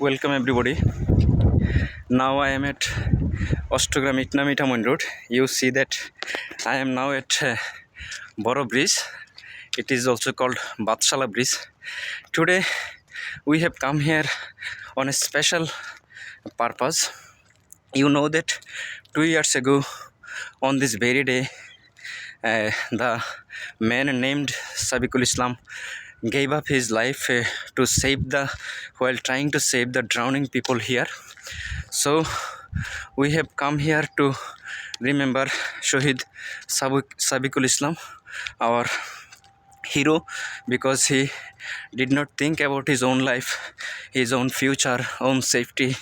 Welcome everybody. Now I am at Ostogram Itnamita Main Road. You see that I am now at Boro Bridge. It is also called Batshala Bridge. Today we have come here on a special purpose. You know that 2 years ago on this very day the man named Sabiqul Islam gave up his life to save while trying to save the drowning people here. So we have come here to remember Shahid Sabiqul Islam, our hero, because he did not think about his own life, his own future, own safety.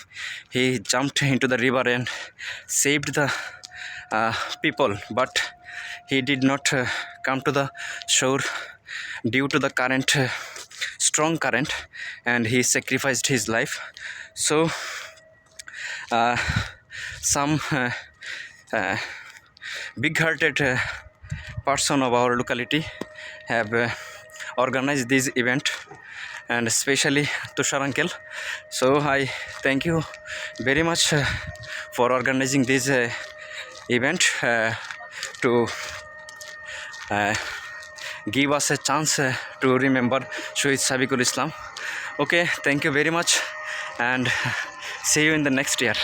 He jumped into the river and saved the people, but he did not come to the shore due to the current, strong current, and he sacrificed his life. So some big-hearted person of our locality have organized this event, and especially Tushar uncle. So I thank you very much for organizing this event to give us a chance to remember Shahid Sabiqul Islam. Okay, thank you very much, and see you in the next year.